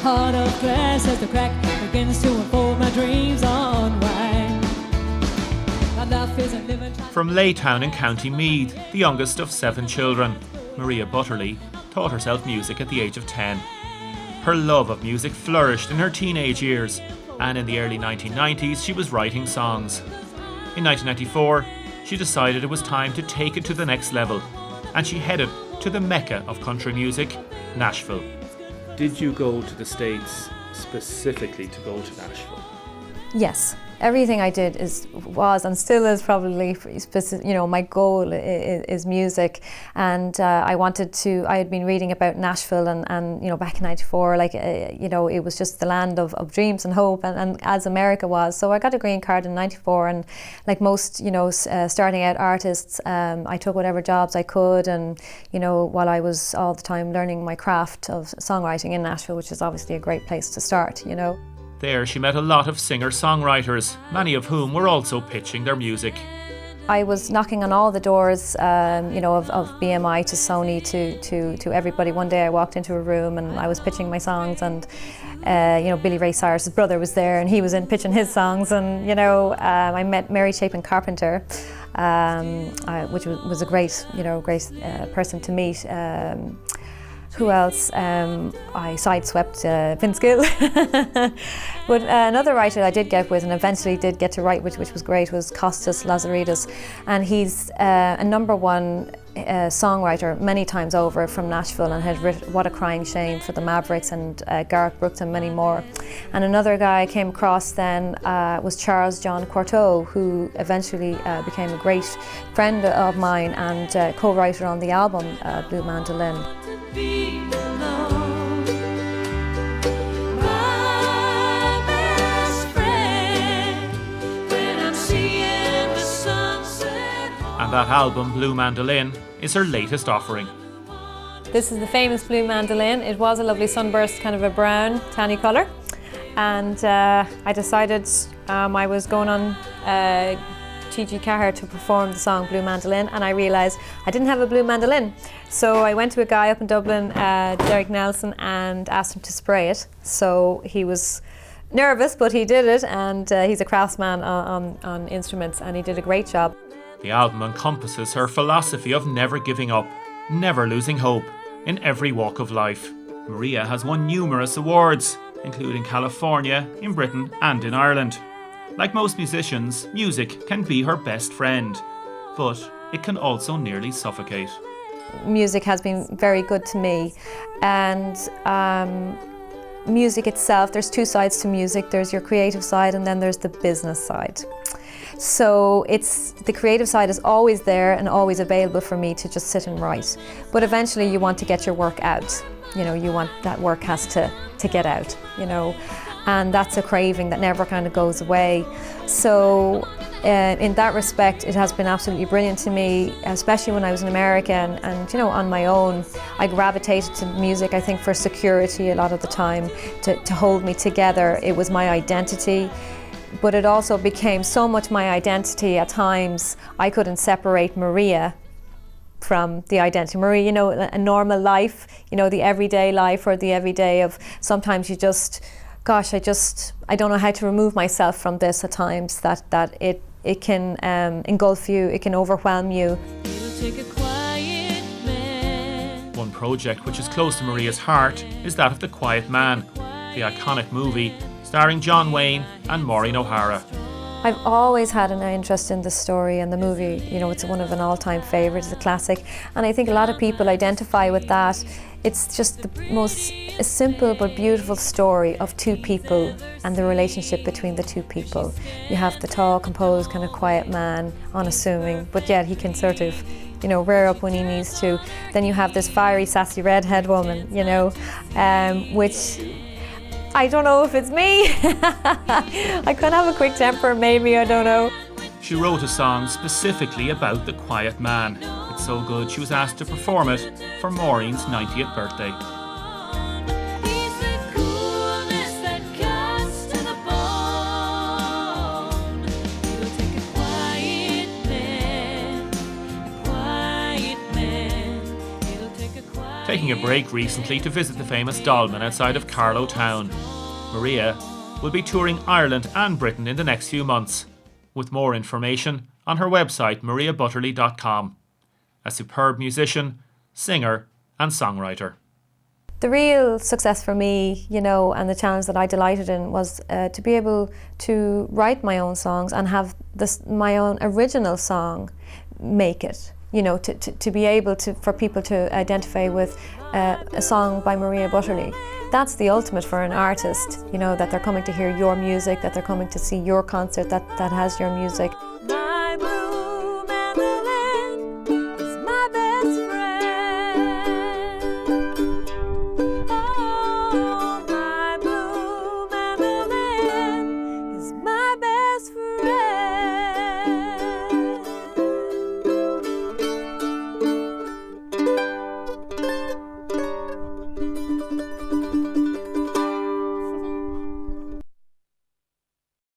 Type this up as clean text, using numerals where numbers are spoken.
heart of glass as the crack begins to unfold, my dreams unwind. My life is a living. From Laytown in County Meath, the youngest of 7 children, Maria Butterly taught herself music at the age of 10. Her love of music flourished in her teenage years, and in the early 1990s she was writing songs. In 1994, she decided it was time to take it to the next level, and she headed to the mecca of country music, Nashville. Did you go to the States specifically to go to Nashville? Yes. Everything I did was and still is probably, my goal is music, and I had been reading about Nashville and back in '94, it was just the land of dreams and hope, and as America was. So I got a green card in '94, and like most, starting out artists, I took whatever jobs I could, and while I was all the time learning my craft of songwriting in Nashville, which is obviously a great place to start, There she met a lot of singer-songwriters, many of whom were also pitching their music. I was knocking on all the doors, of BMI to Sony to everybody. One day I walked into a room and I was pitching my songs, and Billy Ray Cyrus's brother was there and he was in pitching his songs, and I met Mary Chapin Carpenter, which was a great person to meet. Who else? I sideswept Vince Gill. But another writer I did get with and eventually did get to write with, which was great, was Kostas Lazaridis. And he's a #1 songwriter many times over from Nashville, and had written What a Crying Shame for the Mavericks and Garth Brooks and many more. And another guy I came across then was Charles John Courteau, who eventually became a great friend of mine and co-writer on the album Blue Mandolin. And that album, Blue Mandolin, is her latest offering. This is the famous Blue Mandolin. It was a lovely sunburst, kind of a brown, tanny colour. And I decided I was going on T.G. Cahir to perform the song Blue Mandolin, and I realised I didn't have a blue mandolin. So I went to a guy up in Dublin, Derek Nelson, and asked him to spray it. So he was nervous, but he did it, and he's a craftsman on instruments, and he did a great job. The album encompasses her philosophy of never giving up, never losing hope, in every walk of life. Maria has won numerous awards, including California, in Britain and in Ireland. Like most musicians, music can be her best friend, but it can also nearly suffocate. Music has been very good to me, and music itself, there's 2 sides to music. There's your creative side and then there's the business side. So the creative side is always there and always available for me to just sit and write. But eventually you want to get your work out. You want that work has to get out, and that's a craving that never kind of goes away. So in that respect, it has been absolutely brilliant to me, especially when I was in America and on my own. I gravitated to music, I think, for security a lot of the time, to hold me together. It was my identity, but it also became so much my identity at times I couldn't separate Maria from the identity. Maria, a normal life, the everyday life, or the everyday of sometimes you just, I don't know how to remove myself from this at times, that it can engulf you, it can overwhelm you. One project which is close to Maria's heart is that of The Quiet Man, the iconic movie starring John Wayne and Maureen O'Hara. I've always had an interest in the story and the movie. It's one of an all-time favourite, it's a classic, and I think a lot of people identify with that. It's just the most simple but beautiful story of 2 people and the relationship between the 2 people. You have the tall, composed, kind of quiet man, unassuming, but yet he can sort of, rear up when he needs to. Then you have this fiery, sassy redhead woman, which I don't know if it's me. I could have a quick temper, maybe, I don't know. She wrote a song specifically about The Quiet Man. It's so good she was asked to perform it for Maureen's 90th birthday. taking a break recently to visit the famous dolmen outside of Carlow Town. Maria will be touring Ireland and Britain in the next few months, with more information on her website mariabutterly.com. A superb musician, singer and songwriter. The real success for me, and the challenge that I delighted in was to be able to write my own songs and have my own original song make it. To be able for people to identify with a song by Maria Butterly. That's the ultimate for an artist, that they're coming to hear your music, that they're coming to see your concert that has your music.